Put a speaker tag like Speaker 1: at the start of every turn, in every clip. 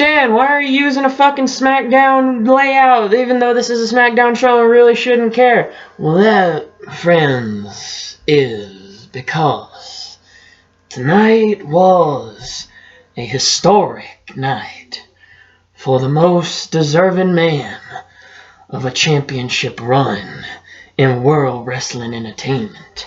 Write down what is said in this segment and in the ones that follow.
Speaker 1: Dan, why are you using a fucking SmackDown layout, even though this is a SmackDown show and really shouldn't care? Well, that, friends, is because tonight was a historic night for the most deserving man of a championship run in World Wrestling Entertainment.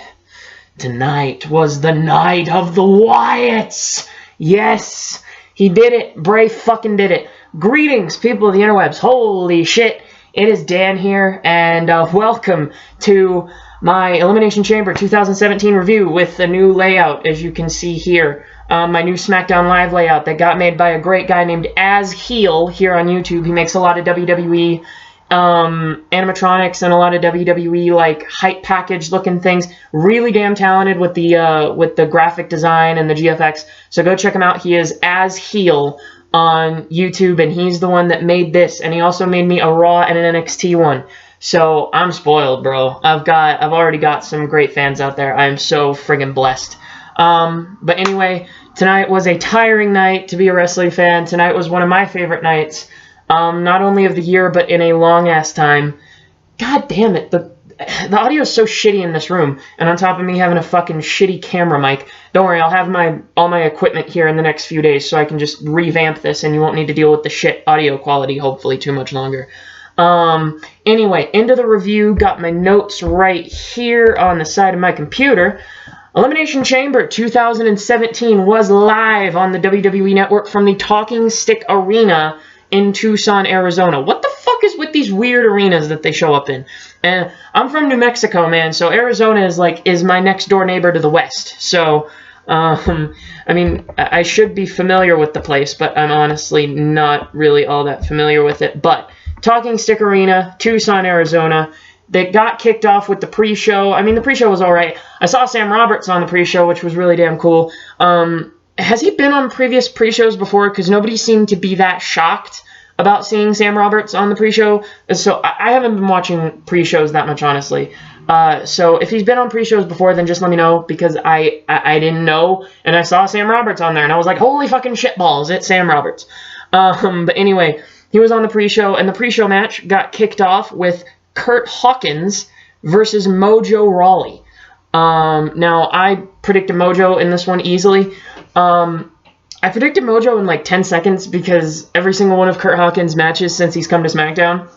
Speaker 1: Tonight was the night of the Wyatts! Yes! He did it. Bray fucking did it. Greetings, people of the interwebs. Holy shit. It is Dan here, and welcome to my Elimination Chamber 2017 review with a new layout, as you can see here. My new SmackDown Live layout that got made by a great guy named As Heel here on YouTube. He makes a lot of WWE animatronics and a lot of WWE like hype package looking things. Really damn talented with the graphic design and the GFX. So go check him out. He is As Heel on YouTube, and he's the one that made this. And he also made me a Raw and an NXT one. So I'm spoiled, bro. I've already got some great fans out there. I'm so friggin' blessed. But anyway, tonight was a tiring night to be a wrestling fan. Tonight was one of my favorite nights. Not only of the year, but in a long-ass time. God damn it, the audio is so shitty in this room, and on top of me having a fucking shitty camera mic. Don't worry, I'll have all my equipment here in the next few days, so I can just revamp this, and you won't need to deal with the shit audio quality, hopefully, too much longer. Anyway, into the review, got my notes right here on the side of my computer. Elimination Chamber 2017 was live on the WWE Network from the Talking Stick Arena in Tucson, Arizona. What the fuck is with these weird arenas that they show up in? And I'm from New Mexico, man, so Arizona is my next door neighbor to the west. So, I mean, I should be familiar with the place, but I'm honestly not really all that familiar with it. But Talking Stick Arena, Tucson, Arizona. They got kicked off with the pre-show. I mean, the pre-show was alright. I saw Sam Roberts on the pre-show, which was really damn cool. Has he been on previous pre-shows before? Because nobody seemed to be that shocked about seeing Sam Roberts on the pre-show. So I haven't been watching pre-shows that much, honestly. So if he's been on pre-shows before, then just let me know, because I didn't know, and I saw Sam Roberts on there, and I was like, holy fucking shitballs, it's Sam Roberts. But anyway, he was on the pre-show, and the pre-show match got kicked off with Kurt Hawkins versus Mojo Rawley. Now, I predicted Mojo in this one easily. I predicted Mojo in like 10 seconds because every single one of Kurt Hawkins' matches since he's come to SmackDown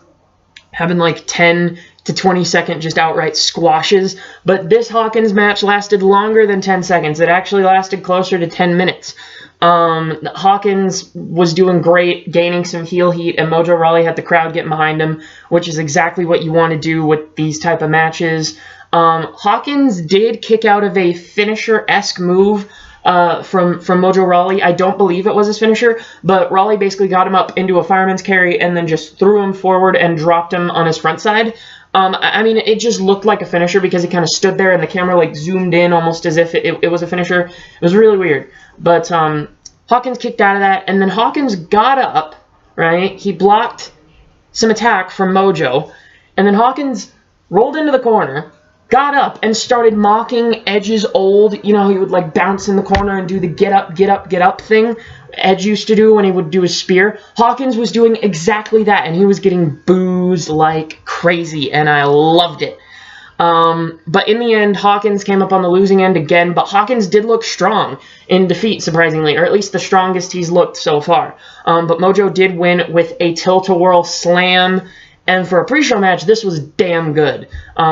Speaker 1: have been like 10 to 20 second just outright squashes. But this Hawkins match lasted longer than 10 seconds. It actually lasted closer to 10 minutes. Hawkins was doing great, gaining some heel heat, and Mojo Rawley had the crowd getting behind him, which is exactly what you want to do with these type of matches. Hawkins did kick out of a finisher-esque move from Mojo Rawley. I don't believe it was his finisher, but Rawley basically got him up into a fireman's carry and then just threw him forward and dropped him on his front side. I mean, it just looked like a finisher because he kind of stood there and the camera like zoomed in almost as if it was a finisher. It was really weird. But Hawkins kicked out of that, and then Hawkins got up, right? He blocked some attack from Mojo, and then Hawkins rolled into the corner, got up, and started mocking Edge's old, you know, he would like bounce in the corner and do the get up, get up, get up thing Edge used to do when he would do his spear. Hawkins was doing exactly that, and he was getting boos like crazy, and I loved it. But in the end, Hawkins came up on the losing end again, but Hawkins did look strong in defeat, surprisingly, or at least the strongest he's looked so far. But Mojo did win with a tilt-a-whirl slam, and for a pre-show match, this was damn good,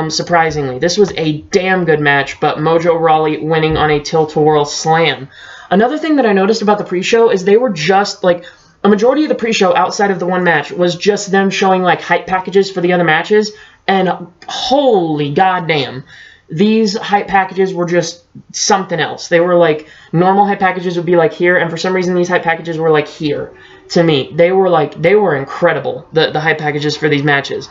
Speaker 1: surprisingly. This was a damn good match, but Mojo Rawley winning on a tilt-a-whirl slam. Another thing that I noticed about the pre-show is they were just, like, a majority of the pre-show outside of the one match was just them showing, like, hype packages for the other matches, and holy goddamn, these hype packages were just something else. They were, like, normal hype packages would be, like, here, and for some reason these hype packages were, like, here. To me, they were incredible, the hype packages for these matches.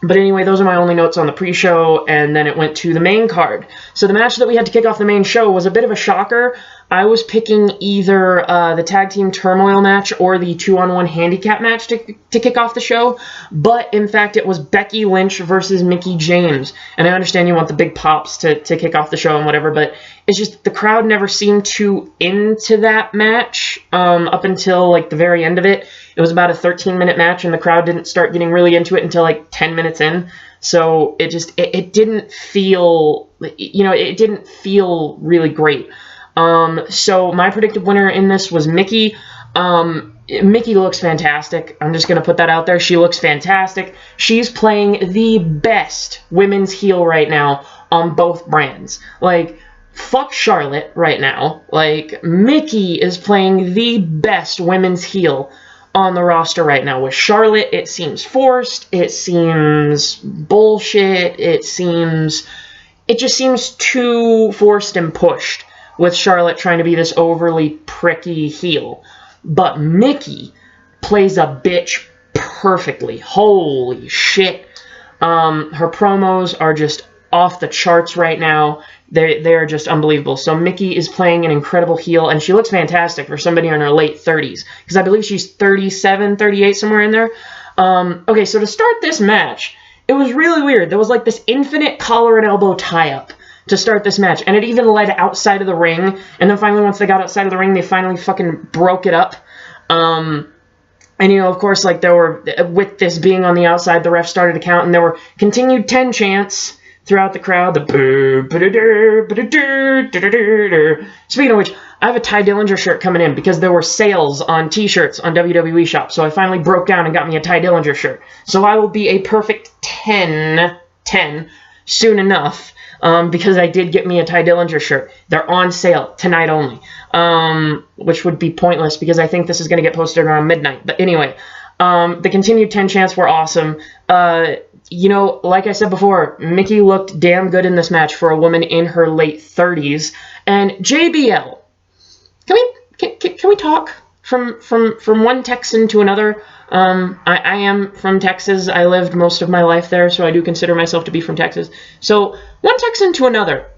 Speaker 1: But anyway, those are my only notes on the pre-show, and then it went to the main card. So the match that we had to kick off the main show was a bit of a shocker. I was picking either the tag team turmoil match or the 2-on-1 handicap match to kick off the show, but in fact it was Becky Lynch versus Mickie James. And I understand you want the big pops to kick off the show and whatever, but it's just the crowd never seemed too into that match up until like the very end of it. It was about a 13-minute match, and the crowd didn't start getting really into it until like 10 minutes in. So it just it didn't feel, it didn't feel really great. So my predicted winner in this was Mickie. Mickie looks fantastic. I'm just going to put that out there. She looks fantastic. She's playing the best women's heel right now on both brands. Like, fuck Charlotte right now. Like, Mickie is playing the best women's heel on the roster right now. With Charlotte, it seems forced. It seems bullshit. It just seems too forced and pushed with Charlotte trying to be this overly pricky heel. But Mickie plays a bitch perfectly. Holy shit. Her promos are just off the charts right now. They are just unbelievable. So Mickie is playing an incredible heel, and she looks fantastic for somebody in her late 30s. Because I believe she's 37, 38, somewhere in there. Okay, so to start this match, it was really weird. There was like this infinite collar and elbow tie-up to start this match. And it even led outside of the ring. And then finally, once they got outside of the ring, they finally fucking broke it up. And, of course, like there were, with this being on the outside, the ref started to count, and there were continued 10 chants throughout the crowd. Speaking of which, I have a Ty Dillinger shirt coming in because there were sales on t-shirts on WWE Shop. So I finally broke down and got me a Ty Dillinger shirt. So I will be a perfect 10 soon enough. Because I did get me a Ty Dillinger shirt. They're on sale tonight only, which would be pointless because I think this is going to get posted around midnight. But anyway, the continued 10 chants were awesome. Like I said before, Mickie looked damn good in this match for a woman in her late 30s. And JBL, can we talk from one Texan to another? I am from Texas. I lived most of my life there, so I do consider myself to be from Texas. So, one Texan to another.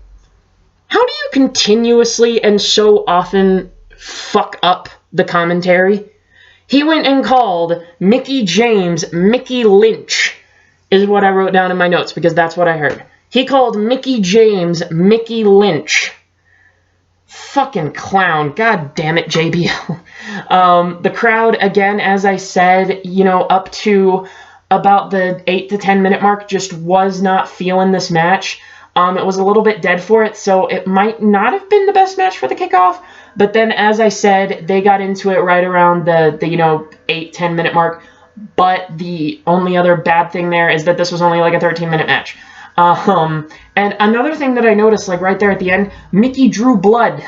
Speaker 1: How do you continuously and so often fuck up the commentary? He went and called Mickie James Mickie Lynch, is what I wrote down in my notes, because that's what I heard. He called Mickie James Mickie Lynch. Fucking clown. God damn it, JBL. The crowd, again, as I said, up to about the 8 to 10 minute mark, just was not feeling this match. It was a little bit dead for it, so it might not have been the best match for the kickoff. But then, as I said, they got into it right around the 8, 10 minute mark. But the only other bad thing there is that this was only like a 13-minute match. And another thing that I noticed, like right there at the end, Mickie drew blood.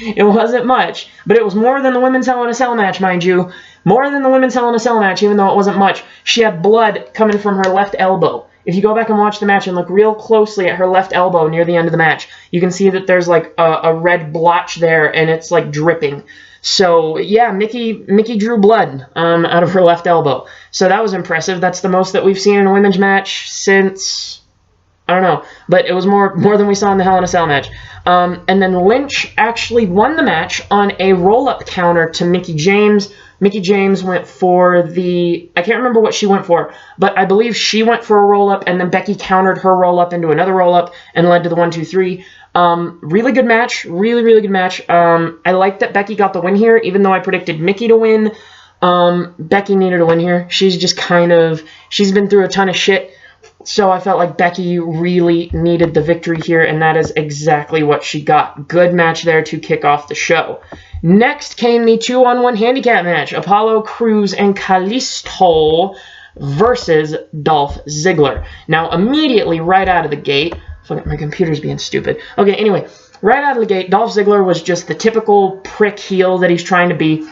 Speaker 1: It wasn't much, but it was more than the Women's Hell in a Cell match, mind you. More than the Women's Hell in a Cell match, even though it wasn't much. She had blood coming from her left elbow. If you go back and watch the match and look real closely at her left elbow near the end of the match, you can see that there's like a red blotch there, and it's like dripping. So, yeah, Mickie drew blood out of her left elbow. So that was impressive. That's the most that we've seen in a women's match since, I don't know, but it was more than we saw in the Hell in a Cell match. And then Lynch actually won the match on a roll-up counter to Mickie James. Mickie James went for I can't remember what she went for, but I believe she went for a roll-up, and then Becky countered her roll-up into another roll-up and led to the 1, 2, 3. Really good match. Really, really good match. I like that Becky got the win here, even though I predicted Mickie to win. Becky needed a win here. She's been through a ton of shit, so I felt like Becky really needed the victory here, and that is exactly what she got. Good match there to kick off the show. Next came the 2-on-1 handicap match. Apollo Crews and Kalisto versus Dolph Ziggler. Now, immediately, right out of the gate, my computer's being stupid. Okay, anyway, right out of the gate, Dolph Ziggler was just the typical prick heel that he's trying to be.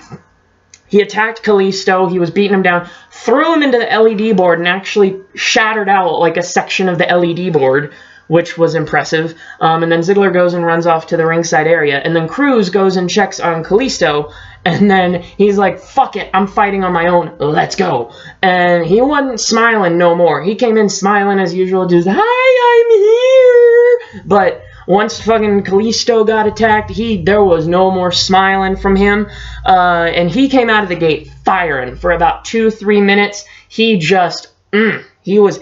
Speaker 1: He attacked Kalisto, he was beating him down, threw him into the LED board, and actually shattered out like a section of the LED board, which was impressive. And then Ziggler goes and runs off to the ringside area, and then Crews goes and checks on Kalisto, and then he's like, fuck it, I'm fighting on my own, let's go. And he wasn't smiling no more. He came in smiling as usual, just, hi, I'm here. But once fucking Kalisto got attacked, there was no more smiling from him. And he came out of the gate firing for about 2-3 minutes. He just, he was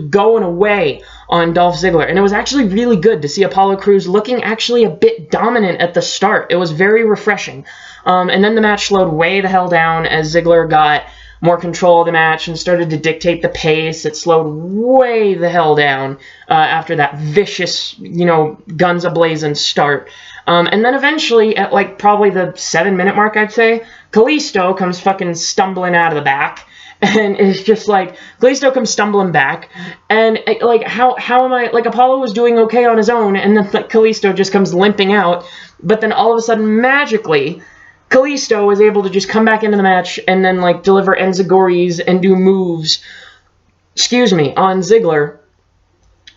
Speaker 1: going away on Dolph Ziggler. And it was actually really good to see Apollo Crews looking actually a bit dominant at the start. It was very refreshing. And then the match slowed way the hell down as Ziggler got more control of the match and started to dictate the pace. It slowed way the hell down after that vicious, guns a-blazing start. And then eventually, at like probably the 7-minute mark, I'd say, Kalisto comes fucking stumbling out of the back. And it's just like, Kalisto comes stumbling back. And like, how am I, like, Apollo was doing okay on his own, and then like, Kalisto just comes limping out. But then all of a sudden, magically, Kalisto was able to just come back into the match and then, like, deliver enziguris and do moves, on Ziggler,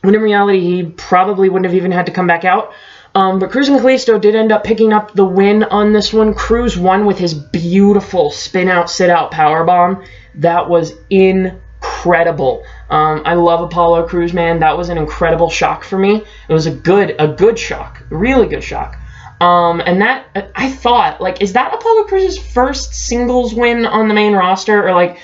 Speaker 1: when in reality he probably wouldn't have even had to come back out. But Crews and Kalisto did end up picking up the win on this one. Crews won with his beautiful spin-out, sit-out powerbomb. That was incredible. I love Apollo Crews, man. That was an incredible shock for me. It was a good shock, really good shock. And that, I thought, like, is that Apollo Crews' first singles win on the main roster, or like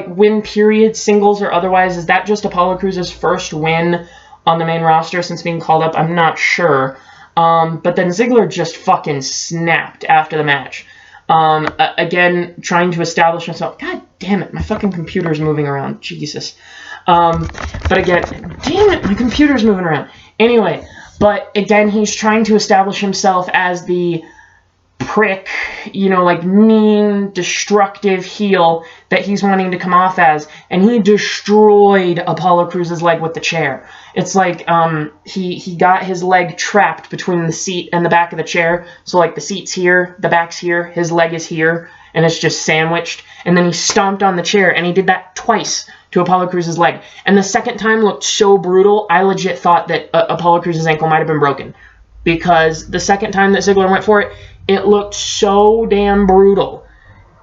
Speaker 1: win period, singles or otherwise? Is that just Apollo Crews' first win on the main roster since being called up? I'm not sure. But then Ziggler just fucking snapped after the match. Again, trying to establish himself. God damn it, my fucking computer's moving around. Jesus. But again, damn it, my computer's moving around. Anyway. But again, he's trying to establish himself as the prick, like mean, destructive heel that he's wanting to come off as. And he destroyed Apollo Crews' leg with the chair. It's like he got his leg trapped between the seat and the back of the chair. So like the seat's here, the back's here, his leg is here, and it's just sandwiched. And then he stomped on the chair, and he did that twice to Apollo Crews' leg. And the second time looked so brutal, I legit thought that Apollo Crews' ankle might have been broken. Because the second time that Ziggler went for it, it looked so damn brutal.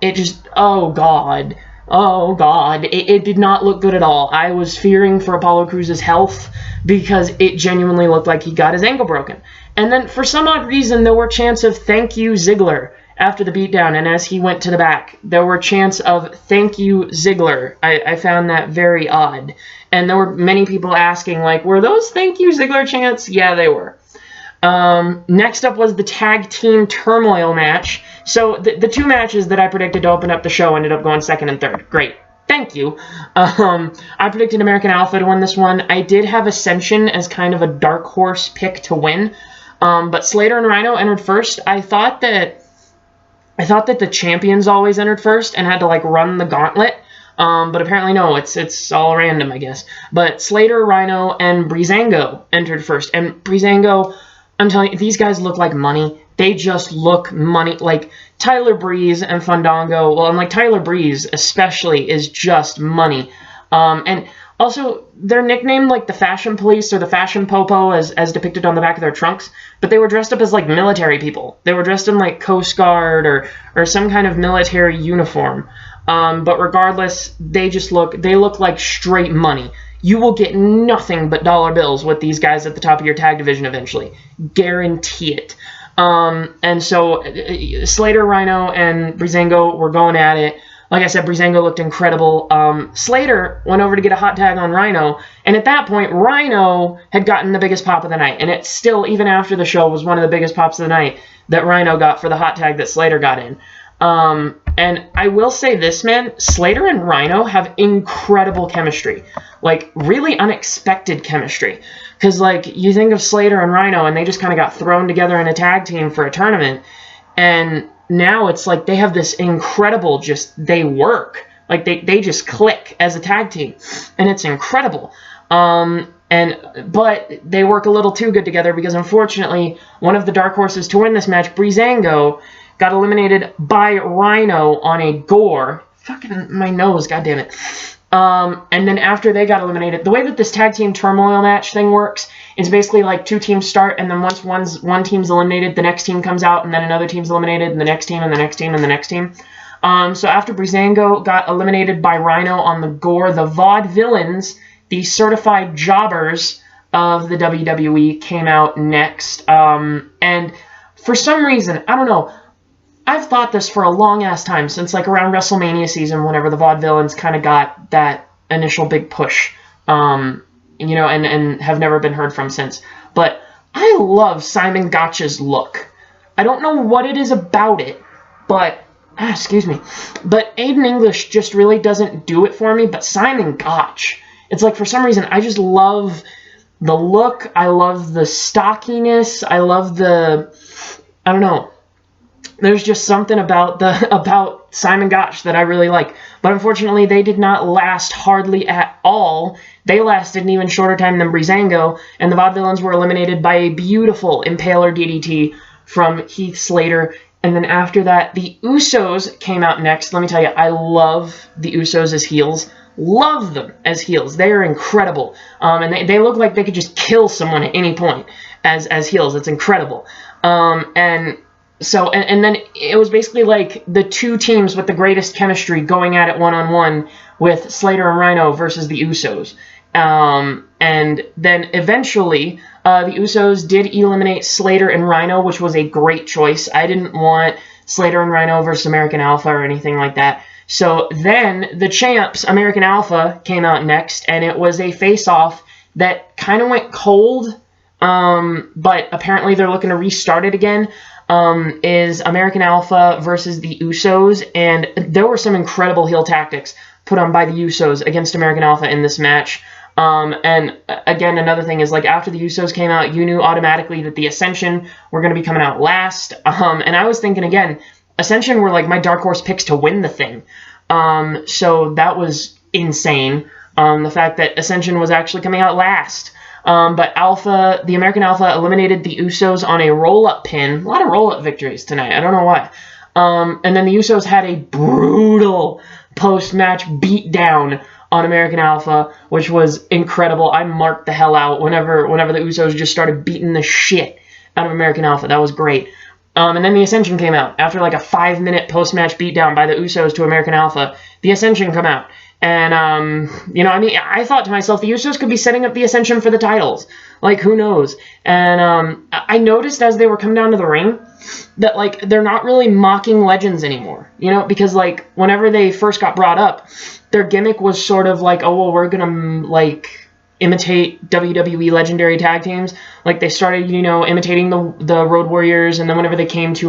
Speaker 1: It just, oh God. It did not look good at all. I was fearing for Apollo Crews' health because it genuinely looked like he got his ankle broken. And then for some odd reason, there were chants of thank you Ziggler after the beatdown, and as he went to the back, there were chants of thank you Ziggler. I found that very odd. And there were many people asking, like, were those thank you Ziggler chants? Yeah, they were. Next up was the tag team turmoil match. So the two matches that I predicted to open up the show ended up going second and third. Great. Thank you. I predicted American Alpha to win this one. I did have Ascension as kind of a dark horse pick to win. But Slater and Rhino entered first. I thought that the champions always entered first and had to like run the gauntlet. But apparently no, it's all random, I guess. But Slater, Rhino, and Breezango entered first. And Breezango, I'm telling you, these guys look like money. They just look money. Like Tyler Breeze and Fandango, well, and like Tyler Breeze especially is just money. And also, they're nicknamed like the Fashion Police or the Fashion Popo as depicted on the back of their trunks, but they were dressed up as like military people. They were dressed in like Coast Guard or some kind of military uniform. But regardless, they look like straight money. You will get nothing but dollar bills with these guys at the top of your tag division eventually. Guarantee it. And so Slater, Rhino, and Breezango were going at it. Like I said, Breezango looked incredible. Slater went over to get a hot tag on Rhino, and at that point, Rhino had gotten the biggest pop of the night. And it still, even after the show, was one of the biggest pops of the night that Rhino got for the hot tag that Slater got in. And I will say this, man, Slater and Rhino have incredible chemistry. Like, really unexpected chemistry. Because, like, you think of Slater and Rhino, and they just kind of got thrown together in a tag team for a tournament. And now it's like they have this incredible they work. Like, they just click as a tag team. And it's incredible. But they work a little too good together because, unfortunately, one of the dark horses to win this match, Breezango, got eliminated by Rhino on a gore. Fucking my nose, goddammit. And then after they got eliminated, the way that this tag team turmoil match thing works is basically like two teams start, and then once one team's eliminated, the next team comes out, and then another team's eliminated, and the next team, and the next team, and the next team. So after Breezango got eliminated by Rhino on the gore, the vaudevillains, the certified jobbers, of the WWE came out next. And for some reason, I don't know, I've thought this for a long-ass time, since like around WrestleMania season, whenever the Vaudevillains kind of got that initial big push, you know, and have never been heard from since. But I love Simon Gotch's look. I don't know what it is about it, but, excuse me, but Aiden English just really doesn't do it for me, but Simon Gotch, it's like for some reason, I just love the look, I love the stockiness, I love the, I don't know, there's just something about Simon Gotch that I really like. But unfortunately, they did not last hardly at all. They lasted an even shorter time than Breezango, and the Vaudevillains were eliminated by a beautiful Impaler DDT from Heath Slater. And then after that, the Usos came out next. Let me tell you, I love the Usos as heels. Love them as heels. They are incredible. And they look like they could just kill someone at any point as heels. It's incredible. And then it was basically like the two teams with the greatest chemistry going at it one-on-one with Slater and Rhino versus the Usos. And then eventually, the Usos did eliminate Slater and Rhino, which was a great choice. I didn't want Slater and Rhino versus American Alpha or anything like that. So then the champs, American Alpha, came out next, and it was a face-off that kind of went cold, but apparently they're looking to restart it again. Is American Alpha versus the Usos, and there were some incredible heel tactics put on by the Usos against American Alpha in this match. And again, another thing is, like, after the Usos came out, you knew automatically that the Ascension were going to be coming out last. And I was thinking, again, Ascension were like my dark horse picks to win the thing. So that was insane. The fact that Ascension was actually coming out last. But the American Alpha eliminated the Usos on a roll-up pin. A lot of roll-up victories tonight. I don't know why. And then the Usos had a brutal post-match beatdown on American Alpha, which was incredible. I marked the hell out whenever the Usos just started beating the shit out of American Alpha. That was great. And then the Ascension came out. After like a 5-minute post-match beatdown by the Usos to American Alpha, the Ascension come out. And, you know, I mean, I thought to myself, the Usos could be setting up the Ascension for the titles. Like, who knows? And I noticed as they were coming down to the ring that, like, they're not really mocking legends anymore. You know, because, like, whenever they first got brought up, their gimmick was sort of like, oh, well, we're going to, like, imitate WWE legendary tag teams. Like, they started, you know, imitating the Road Warriors, and then whenever they came to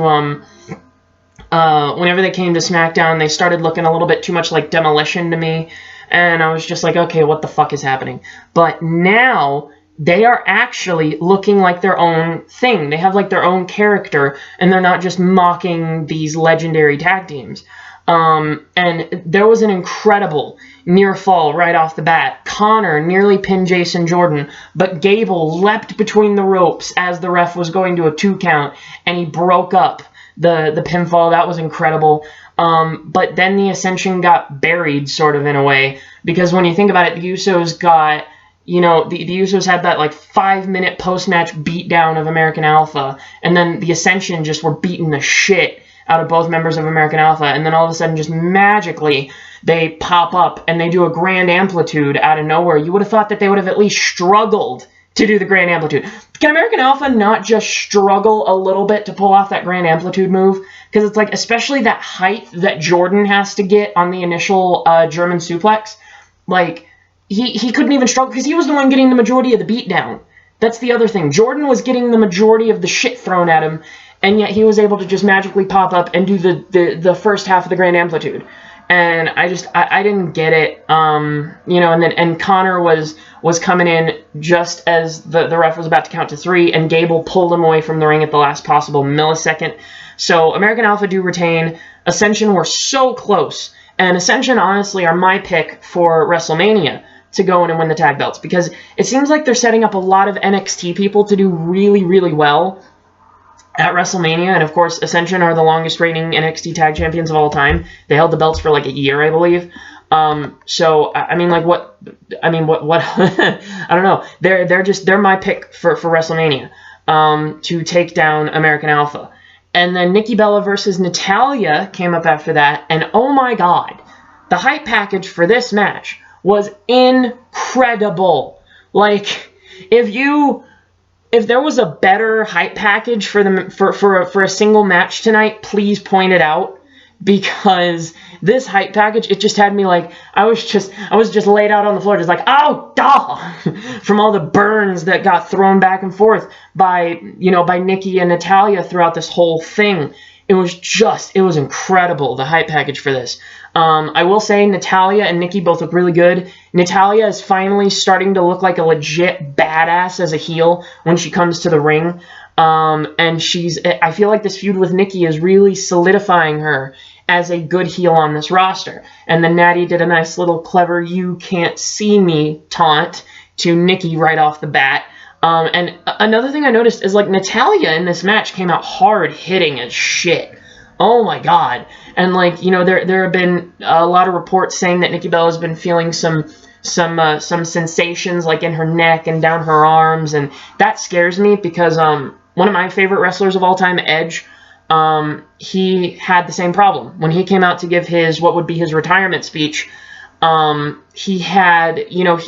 Speaker 1: SmackDown, they started looking a little bit too much like Demolition to me, and I was just like, okay, what the fuck is happening? But now they are actually looking like their own thing. They have like their own character, and they're not just mocking these legendary tag teams. And there was an incredible near fall right off the bat. Connor nearly pinned Jason Jordan, but Gable leapt between the ropes as the ref was going to a 2 count, and he broke up the pinfall. That was incredible. But then the Ascension got buried, sort of, in a way, because when you think about it, the Usos got, you know, the Usos had that like 5-minute post-match beatdown of American Alpha, and then the Ascension just were beating the shit out of both members of American Alpha, and then all of a sudden, just magically, they pop up and they do a grand amplitude out of nowhere. You would have thought that they would have at least struggled to do the grand amplitude. Can American Alpha not just struggle a little bit to pull off that grand amplitude move? Because it's like, especially that height that Jordan has to get on the initial German suplex, like, he couldn't even struggle, because he was the one getting the majority of the beatdown. That's the other thing. Jordan was getting the majority of the shit thrown at him, and yet he was able to just magically pop up and do the first half of the grand amplitude. And I didn't get it, you know, and Connor was coming in just as the ref was about to count to 3, and Gable pulled him away from the ring at the last possible millisecond. So American Alpha do retain. Ascension were so close, and Ascension honestly are my pick for WrestleMania to go in and win the tag belts, because it seems like they're setting up a lot of NXT people to do really, really well at WrestleMania. And of course, Ascension are the longest reigning NXT tag champions of all time. They held the belts for like a year, I believe. So I mean, like, what I don't know. They're my pick for WrestleMania, to take down American Alpha. And then Nikki Bella versus Natalya came up after that, and oh my god, the hype package for this match was incredible. Like, If there was a better hype package for a single match tonight, please point it out, because this hype package, it just had me like, I was just laid out on the floor, just like, oh, duh, from all the burns that got thrown back and forth by Nikki and Natalya throughout this whole thing. It was incredible, the hype package for this. I will say Natalya and Nikki both look really good. Natalya is finally starting to look like a legit badass as a heel when she comes to the ring. And I feel like this feud with Nikki is really solidifying her as a good heel on this roster. And then Natty did a nice little clever "you can't see me" taunt to Nikki right off the bat. And another thing I noticed is, like, Natalya in this match came out hard hitting as shit. Oh my god. And, like, there have been a lot of reports saying that Nikki Bella's been feeling some sensations, like, in her neck and down her arms, and that scares me because one of my favorite wrestlers of all time, Edge, he had the same problem. When he came out to give what would be his retirement speech, he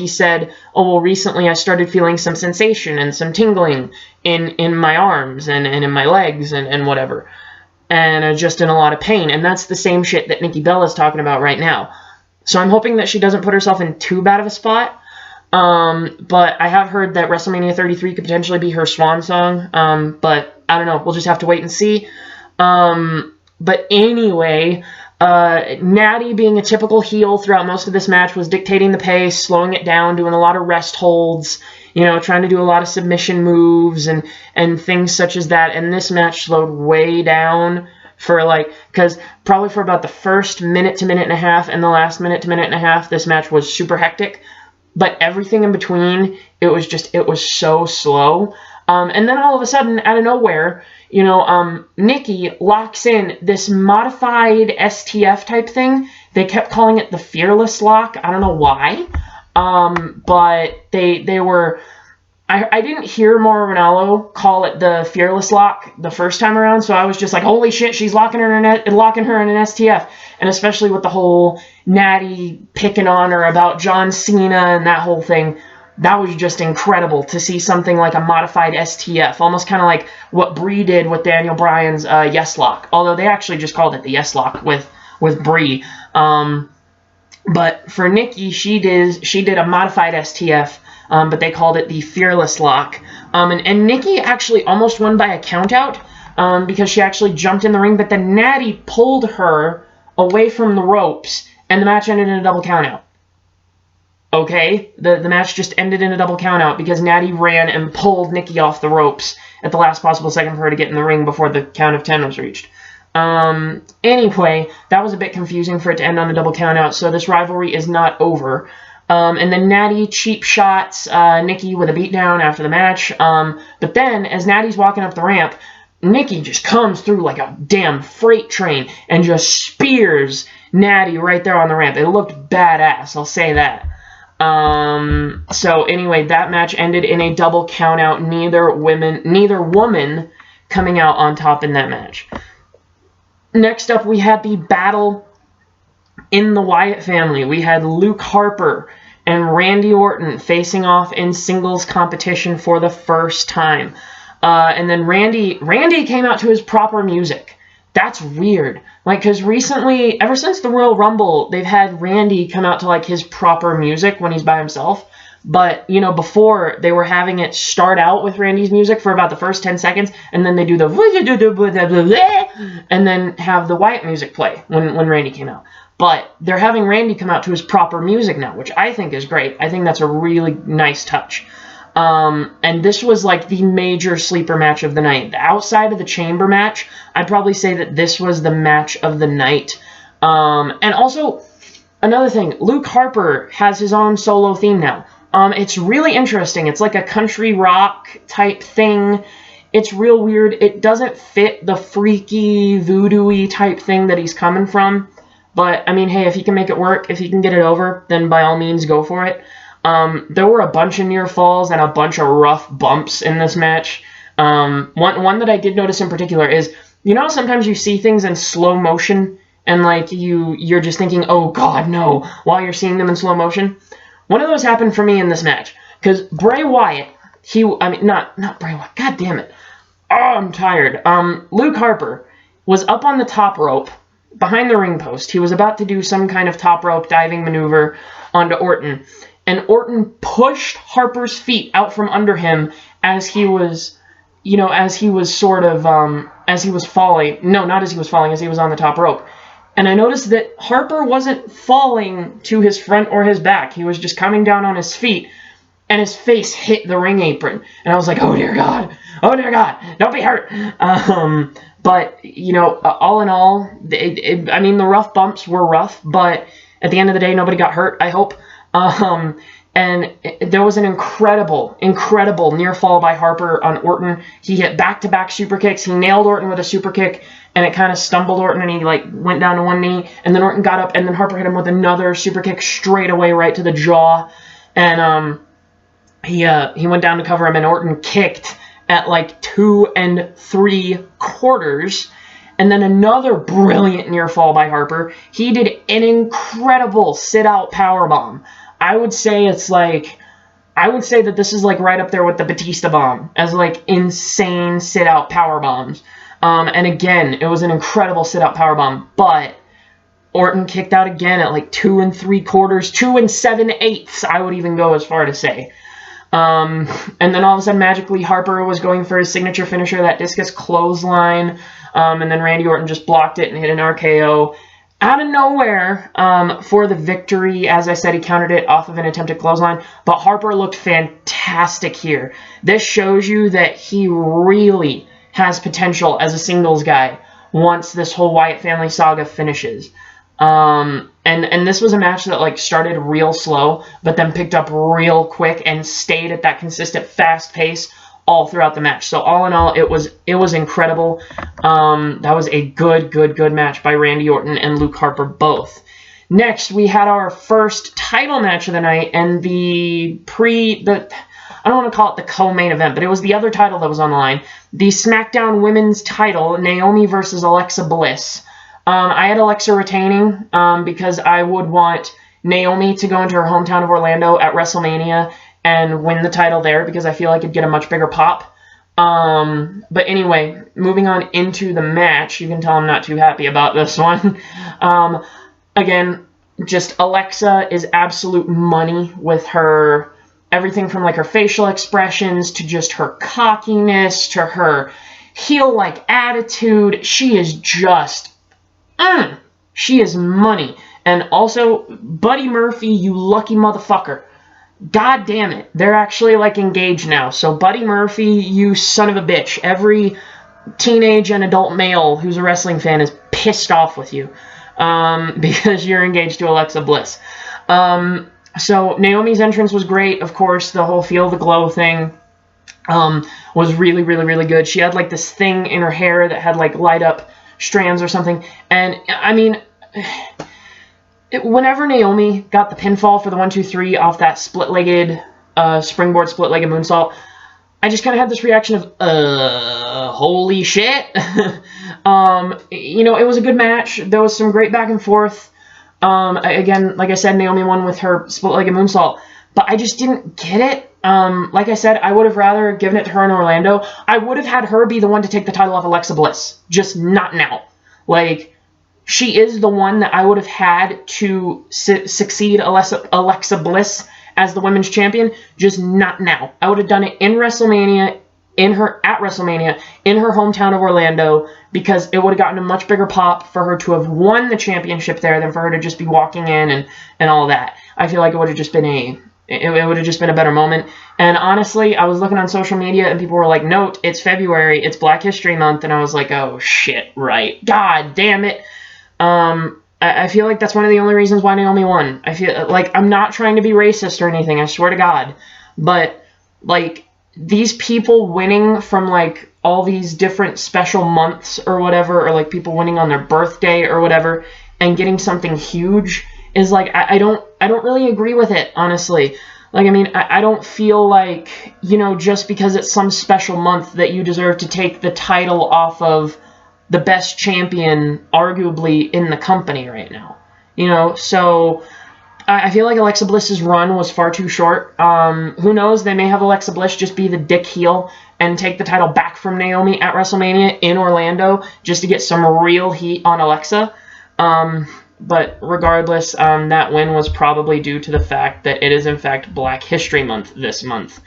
Speaker 1: said, oh, well, recently I started feeling some sensation and some tingling in my arms and in my legs and whatever, and just in a lot of pain. And that's the same shit that Nikki Bella's talking about right now. So I'm hoping that she doesn't put herself in too bad of a spot. But I have heard that WrestleMania 33 could potentially be her swan song. But I don't know. We'll just have to wait and see. But anyway, Natty, being a typical heel throughout most of this match, was dictating the pace, slowing it down, doing a lot of rest holds, trying to do a lot of submission moves and things such as that. And this match slowed way down because probably for about the first minute to minute and a half and the last minute to minute and a half, this match was super hectic. But everything in between, it was so slow. And then all of a sudden, out of nowhere, Nikki locks in this modified STF type thing. They kept calling it the Fearless Lock. I don't know why. But they were... I didn't hear Mauro Ranallo call it the Fearless Lock the first time around, so I was just like, holy shit, she's locking her in an STF. And especially with the whole Natty picking on her about John Cena and that whole thing, that was just incredible to see something like a modified STF, almost kind of like what Bray did with Daniel Bryan's Yes Lock, although they actually just called it the Yes Lock with Bray. But for Nikki, she did a modified STF, but they called it the Fearless Lock. And Nikki actually almost won by a countout because she actually jumped in the ring, but then Natty pulled her away from the ropes, and the match ended in a double countout. Okay, the match just ended in a double countout because Natty ran and pulled Nikki off the ropes at the last possible second for her to get in the ring before the count of 10 was reached. Anyway, that was a bit confusing for it to end on a double countout, so this rivalry is not over. And then Natty cheap shots Nikki with a beatdown after the match. But then, as Natty's walking up the ramp, Nikki just comes through like a damn freight train and just spears Natty right there on the ramp. It looked badass, I'll say that. So anyway, that match ended in a double countout. Neither woman coming out on top in that match. Next up, we had the battle in the Wyatt family. We had Luke Harper and Randy Orton facing off in singles competition for the first time. And then Randy came out to his proper music. That's weird. Because recently, ever since the Royal Rumble, they've had Randy come out to his proper music when he's by himself. But, before, they were having it start out with Randy's music for about the first 10 seconds, and then they do the and then have the Wyatt music play when Randy came out. But they're having Randy come out to his proper music now, which I think is great. I think that's a really nice touch. And this was the major sleeper match of the night. Outside of the chamber match, I'd probably say that this was the match of the night. And also, another thing, Luke Harper has his own solo theme now. It's really interesting. It's like a country rock type thing. It's real weird. It doesn't fit the freaky, voodoo-y type thing that he's coming from. But, I mean, hey, if he can make it work, if he can get it over, then by all means, go for it. There were a bunch of near falls and a bunch of rough bumps in this match. One that I did notice in particular is, how sometimes you see things in slow motion and you're just thinking, oh god, no, while you're seeing them in slow motion? One of those happened for me in this match. Because Bray Wyatt not Bray Wyatt. God damn it. Oh, I'm tired. Luke Harper was up on the top rope behind the ring post. He was about to do some kind of top rope diving maneuver onto Orton. And Orton pushed Harper's feet out from under him as he was, as he was falling. No, not as he was falling, as he was on the top rope. And I noticed that Harper wasn't falling to his front or his back. He was just coming down on his feet, and his face hit the ring apron. And I was like, oh dear God, don't be hurt. But, all in all, the rough bumps were rough, but at the end of the day, nobody got hurt, I hope. And there was an incredible near fall by Harper on Orton. He hit back-to-back super kicks. He nailed Orton with a super kick, and it kind of stumbled Orton, and he went down to one knee, and then Orton got up, and then Harper hit him with another super kick straight away right to the jaw, and he went down to cover him, and Orton kicked at 2 3/4, and then another brilliant near fall by Harper. He did an incredible sit-out powerbomb. I would say that this is right up there with the Batista bomb as insane sit-out power bombs. And again, it was an incredible sit-out power bomb, but Orton kicked out again at 2 3/4, 2 7/8. I would even go as far to say. And then all of a sudden, magically, Harper was going for his signature finisher, that discus clothesline, and then Randy Orton just blocked it and hit an RKO. Out of nowhere for the victory. As I said, he countered it off of an attempted clothesline, but Harper looked fantastic here. This shows you that he really has potential as a singles guy once this whole Wyatt family saga finishes. And this was a match that started real slow, but then picked up real quick and stayed at that consistent fast pace all throughout the match. So all in all, it was incredible. That was a good match by Randy Orton and Luke Harper both. Next, we had our first title match of the night, and I don't want to call it the co-main event, but it was the other title that was on the line. The SmackDown Women's title, Naomi versus Alexa Bliss. I had Alexa retaining because I would want Naomi to go into her hometown of Orlando at WrestleMania and win the title there because I feel like it'd get a much bigger pop. But anyway, moving on into the match, you can tell I'm not too happy about this one. Again, just Alexa is absolute money with her, everything from her facial expressions to just her cockiness to her heel-like attitude. She is just, she is money. And also, Buddy Murphy, you lucky motherfucker. God damn it. They're actually engaged now. So Buddy Murphy, you son of a bitch. Every teenage and adult male who's a wrestling fan is pissed off with you because you're engaged to Alexa Bliss. So Naomi's entrance was great. Of course, the whole Feel the Glow thing was really good. She had this thing in her hair that had light up strands or something. And whenever Naomi got the pinfall for the 1-2-3 off that split-legged springboard split-legged moonsault, I just kind of had this reaction of, holy shit. It was a good match. There was some great back and forth. Again, like I said, Naomi won with her split-legged moonsault, but I just didn't get it. Like I said, I would have rather given it to her in Orlando. I would have had her be the one to take the title off Alexa Bliss, just not now. She is the one that I would have had to succeed Alexa Bliss as the women's champion, just not now. I would have done it in WrestleMania, in her hometown of Orlando, because it would have gotten a much bigger pop for her to have won the championship there than for her to just be walking in and all that. I feel like it would have just been a better moment. And honestly, I was looking on social media and people were like, note, it's February, it's Black History Month, and I was like, oh shit, right. God damn it. I feel like that's one of the only reasons why Naomi won. I feel like I'm not trying to be racist or anything, I swear to God. But, these people winning from, all these different special months or whatever, or, people winning on their birthday or whatever, and getting something huge is, I don't really agree with it, honestly. I don't feel just because it's some special month that you deserve to take the title off of the best champion, arguably, in the company right now. So I feel like Alexa Bliss's run was far too short. Who knows? They may have Alexa Bliss just be the dick heel and take the title back from Naomi at WrestleMania in Orlando just to get some real heat on Alexa. But regardless, that win was probably due to the fact that it is in fact Black History Month this month.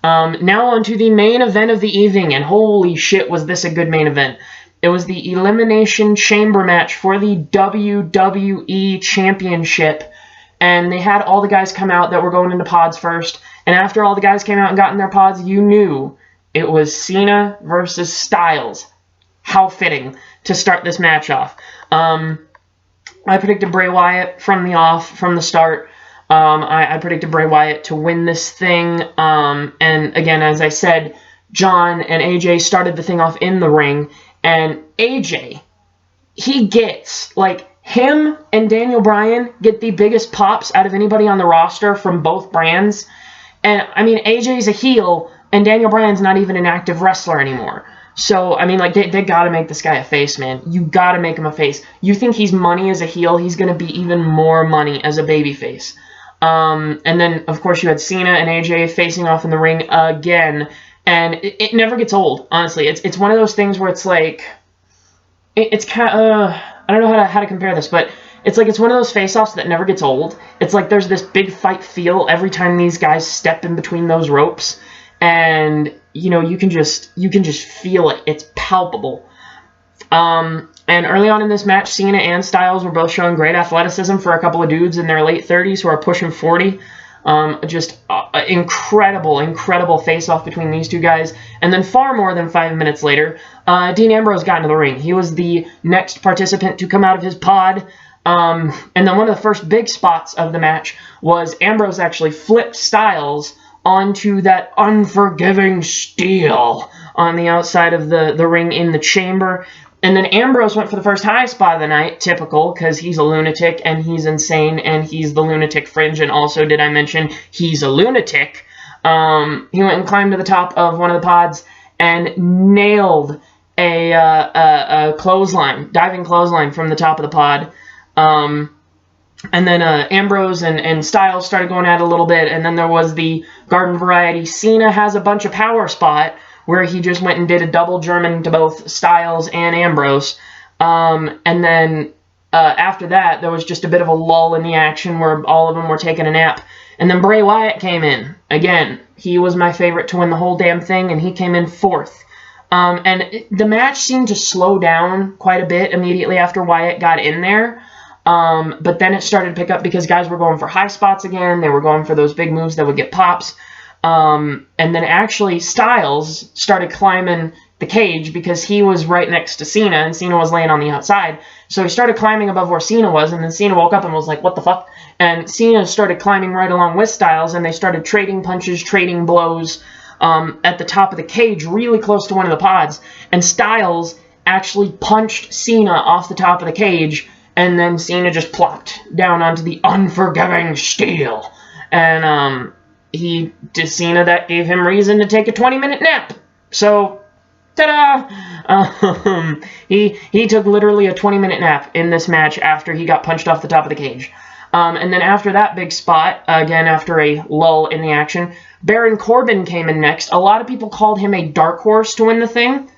Speaker 1: Now on to the main event of the evening, and holy shit was this a good main event. It was the Elimination Chamber match for the WWE Championship, and they had all the guys come out that were going into pods first, and after all the guys came out and got in their pods, you knew it was Cena versus Styles. How fitting to start this match off. I predicted Bray Wyatt from the start. I predicted Bray Wyatt to win this thing. And again, as I said, John and AJ started the thing off in the ring. And AJ, he gets, like, him and Daniel Bryan get the biggest pops out of anybody on the roster from both brands. And, I mean, AJ's a heel, and Daniel Bryan's not even an active wrestler anymore. So, I mean, like, they got to make this guy a face, man. You got to make him a face. You think he's money as a heel, he's going to be even more money as a babyface. And then, of course, you had Cena and AJ facing off in the ring again. And it never gets old, honestly. It's one of those things where it's like... It's kind of... I don't know how to compare this, but it's like it's one of those face-offs that never gets old. It's like there's this big fight feel every time these guys step in between those ropes. And, you know, you can just feel it. It's palpable. And early on in this match, Cena and Styles were both showing great athleticism for a couple of dudes in their late 30s who are pushing 40. Incredible face-off between these two guys. And then far more than 5 minutes later, Dean Ambrose got into the ring. He was the next participant to come out of his pod. And then one of the first big spots of the match was Ambrose actually flipped Styles onto that unforgiving steel on the outside of the ring in the chamber. And then Ambrose went for the first high spot of the night, typical, because he's a lunatic and he's insane and he's the lunatic fringe. And also, did I mention, he's a lunatic. He went and climbed to the top of one of the pods and nailed a clothesline, diving clothesline from the top of the pod. And then Ambrose and Styles started going at it a little bit. And then there was the garden variety. Cena has a bunch of power spot where he just went and did a double German to both Styles and Ambrose. And then after that, there was just a bit of a lull in the action where all of them were taking a nap. And then Bray Wyatt came in. Again, he was my favorite to win the whole damn thing, and he came in fourth. And the match seemed to slow down quite a bit immediately after Wyatt got in there. But then it started to pick up because guys were going for high spots again. They were going for those big moves that would get pops. And then actually Styles started climbing the cage because he was right next to Cena, and Cena was laying on the outside. So he started climbing above where Cena was, and then Cena woke up and was like, what the fuck? And Cena started climbing right along with Styles, and they started trading punches, trading blows at the top of the cage, really close to one of the pods. And Styles actually punched Cena off the top of the cage, and then Cena just plopped down onto the unforgiving steel. And Cena, that gave him reason to take a 20-minute nap. So, ta-da! He took literally a 20-minute nap in this match after he got punched off the top of the cage. And then after that big spot, again after a lull in the action, Baron Corbin came in next. A lot of people called him a dark horse to win the thing.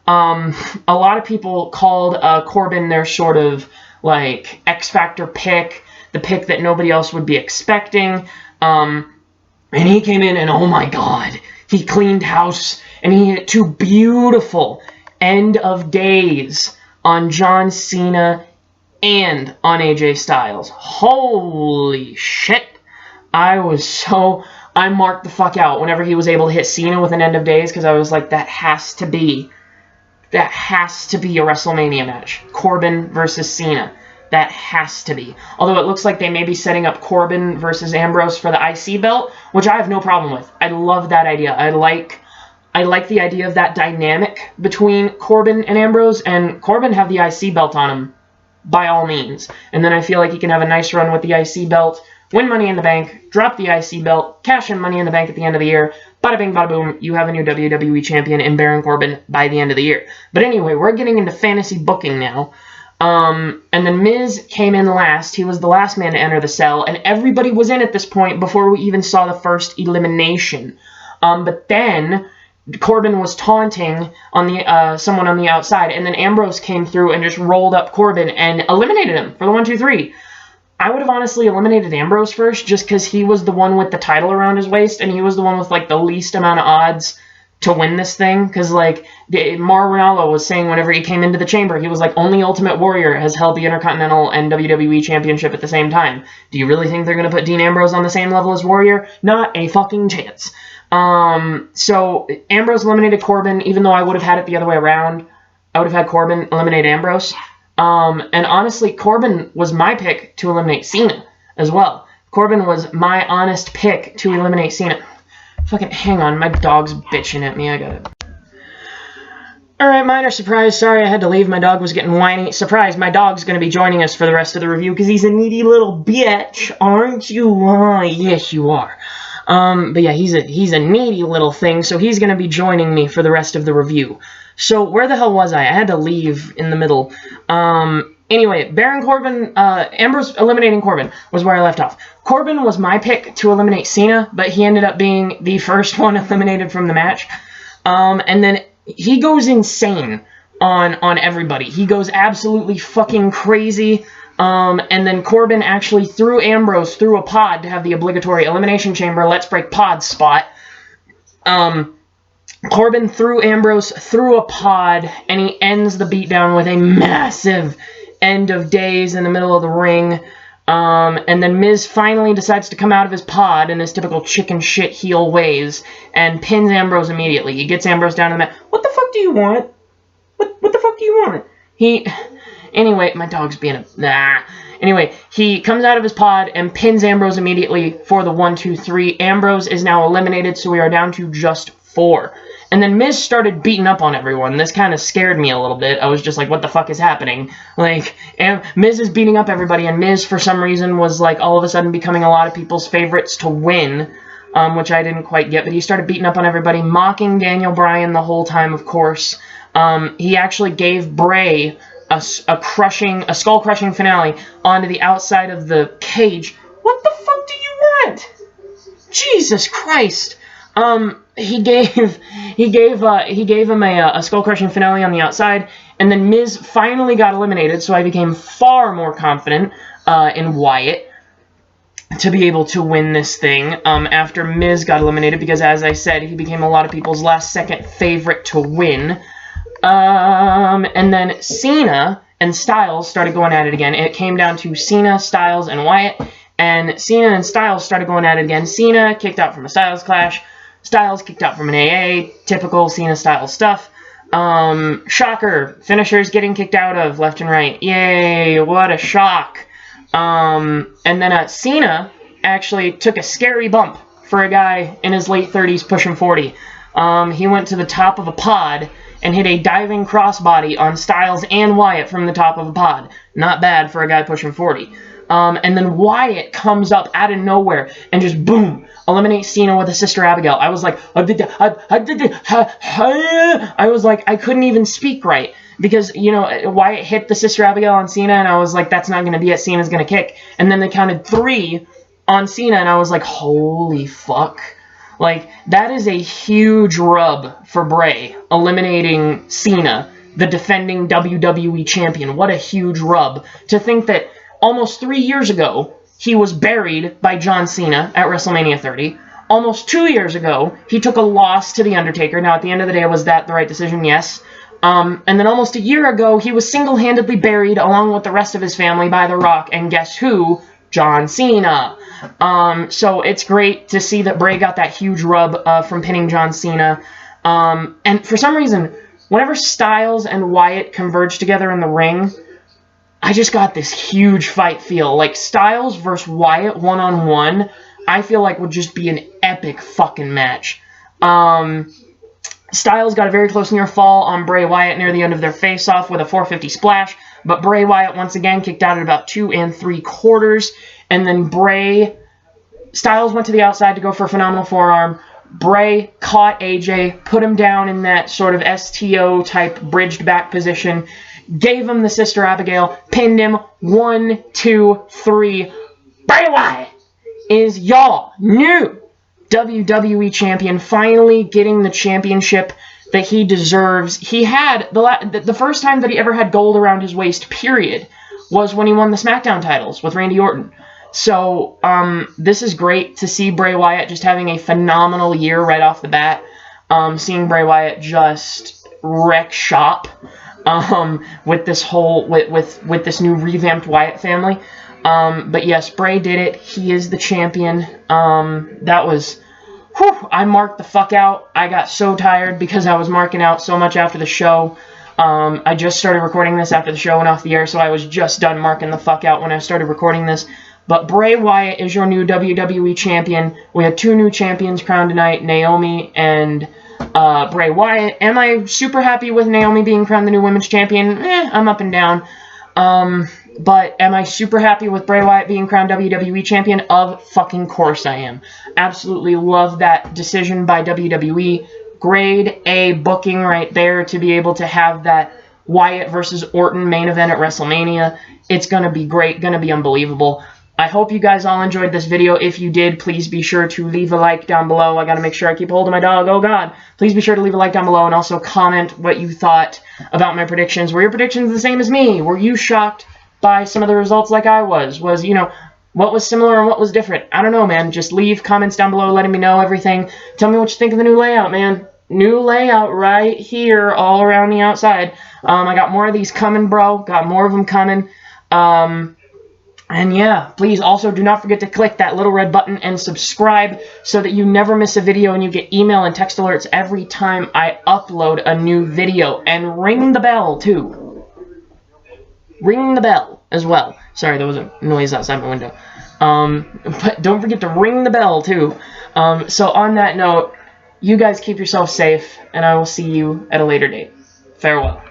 Speaker 1: A lot of people called Corbin their sort of like X-Factor pick, the pick that nobody else would be expecting. And he came in and, oh my god, he cleaned house, and he hit two beautiful end of days on John Cena and on AJ Styles. Holy shit. I marked the fuck out whenever he was able to hit Cena with an end of days, because I was like, that has to be a WrestleMania match. Corbin versus Cena. That has to be. Although it looks like they may be setting up Corbin versus Ambrose for the IC belt, which I have no problem with. I love that idea. I like the idea of that dynamic between Corbin and Ambrose, and Corbin have the IC belt on him, by all means. And then I feel like he can have a nice run with the IC belt, win Money in the Bank, drop the IC belt, cash in Money in the Bank at the end of the year. Bada bing, bada boom, you have a new WWE champion in Baron Corbin by the end of the year. But anyway, we're getting into fantasy booking now. And then Miz came in last. He was the last man to enter the cell, and everybody was in at this point before we even saw the first elimination. But then Corbin was taunting on the someone on the outside, and then Ambrose came through and just rolled up Corbin and eliminated him for the 1-2-3. I would have honestly eliminated Ambrose first, just because he was the one with the title around his waist, and he was the one with like the least amount of odds to win this thing. Because like Mar Ronaldo was saying whenever he came into the chamber, he was like, only Ultimate Warrior has held the Intercontinental and WWE Championship at the same time. Do you really think they're going to put Dean Ambrose on the same level as Warrior? Not a fucking chance. So Ambrose eliminated Corbin, even though I would have had it the other way around. I would have had Corbin eliminate Ambrose. And honestly, Corbin was my pick to eliminate Cena as well. Corbin was my honest pick to eliminate Cena. Fucking hang on, my dog's bitching at me. I got it. Alright, minor surprise. Sorry I had to leave. My dog was getting whiny. Surprise, my dog's going to be joining us for the rest of the review because he's a needy little bitch. Aren't you? Yes, you are. But yeah, he's a needy little thing, so he's going to be joining me for the rest of the review. So where the hell was I? I had to leave in the middle. Anyway, Baron Corbin, Ambrose eliminating Corbin was where I left off. Corbin was my pick to eliminate Cena, but he ended up being the first one eliminated from the match. And then he goes insane on everybody. He goes absolutely fucking crazy. And then Corbin actually threw Ambrose through a pod to have the obligatory Elimination Chamber Let's Break Pod spot. Corbin threw Ambrose through a pod, and he ends the beatdown with a massive end of days in the middle of the ring. And then Miz finally decides to come out of his pod in his typical chicken shit heel ways and pins Ambrose immediately. He gets Ambrose down to the mat. What the fuck do you want? What the fuck do you want? Anyway, my dog's being a... Anyway, he comes out of his pod and pins Ambrose immediately for the 1-2-3. Ambrose is now eliminated, so we are down to just 4. And then Miz started beating up on everyone. This kind of scared me a little bit. I was just like, what the fuck is happening? Like, Miz is beating up everybody, and Miz, for some reason, was like all of a sudden becoming a lot of people's favorites to win, which I didn't quite get. But he started beating up on everybody, mocking Daniel Bryan the whole time, of course. He actually gave Bray a skull-crushing finale onto the outside of the cage. What the fuck do you want? Jesus Christ! He gave him a skull-crushing finale on the outside, and then Miz finally got eliminated, so I became far more confident in Wyatt to be able to win this thing after Miz got eliminated, because as I said, he became a lot of people's last-second favorite to win. And then Cena and Styles started going at it again. It came down to Cena, Styles, and Wyatt, and Cena and Styles started going at it again. Cena kicked out from a Styles clash. Styles kicked out from an AA. Typical Cena-Styles stuff. Shocker. Finishers getting kicked out of left and right. Yay, what a shock. And then Cena actually took a scary bump for a guy in his late 30s pushing 40. He went to the top of a pod and hit a diving crossbody on Styles and Wyatt from the top of a pod. Not bad for a guy pushing 40. And then Wyatt comes up out of nowhere and just boom, eliminates Cena with a Sister Abigail. I was like, I was like, I couldn't even speak right. Because, you know, Wyatt hit the Sister Abigail on Cena, and I was like, that's not going to be it. Cena's going to kick. And then they counted 3 on Cena, and I was like, holy fuck. Like, that is a huge rub for Bray, eliminating Cena, the defending WWE champion. What a huge rub. To think that almost 3 years ago, he was buried by John Cena at WrestleMania 30. Almost 2 years ago, he took a loss to The Undertaker. Now, at the end of the day, was that the right decision? Yes. And then almost a year ago, he was single-handedly buried along with the rest of his family by The Rock. And guess who? John Cena. So it's great to see that Bray got that huge rub from pinning John Cena. And for some reason, whenever Styles and Wyatt converge together in the ring, I just got this huge fight feel. Like, Styles versus Wyatt one-on-one, I feel like would just be an epic fucking match. Styles got a very close near fall on Bray Wyatt near the end of their face-off with a 450 splash, but Bray Wyatt once again kicked out at about 2 3/4, and then Styles went to the outside to go for a phenomenal forearm. Bray caught AJ, put him down in that sort of STO-type bridged back position, gave him the Sister Abigail, pinned him. 1, 2, 3. Bray Wyatt is y'all new WWE champion, finally getting the championship that he deserves. He had the first time that he ever had gold around his waist, period, was when he won the SmackDown titles with Randy Orton. So this is great to see Bray Wyatt just having a phenomenal year right off the bat. Seeing Bray Wyatt just wreck shop with this whole with this new revamped Wyatt family. But yes, Bray did it. He is the champion. That was, whew, I marked the fuck out. I got so tired because I was marking out so much after the show. I just started recording this after the show went off the air, so I was just done marking the fuck out when I started recording this. But Bray Wyatt is your new WWE champion. We had 2 new champions crowned tonight, Naomi and Bray Wyatt. Am I super happy with Naomi being crowned the new women's champion? I'm up and down. But am I super happy with Bray Wyatt being crowned WWE champion? Of fucking course I am. Absolutely love that decision by WWE. Grade A booking right there to be able to have that Wyatt versus Orton main event at WrestleMania. It's going to be great, going to be unbelievable. I hope you guys all enjoyed this video. If you did, please be sure to leave a like down below. I got to make sure I keep hold of my dog. Oh, God. Please be sure to leave a like down below and also comment what you thought about my predictions. Were your predictions the same as me? Were you shocked by some of the results like I was? You know, what was similar and what was different? I don't know, man. Just leave comments down below letting me know everything. Tell me what you think of the new layout, man. New layout right here all around the outside. I got more of these coming, bro. Got more of them coming. And yeah, please also do not forget to click that little red button and subscribe so that you never miss a video and you get email and text alerts every time I upload a new video. And ring the bell, too. Ring the bell as well. Sorry, there was a noise outside my window. But don't forget to ring the bell, too. So on that note, you guys keep yourself safe, and I will see you at a later date. Farewell.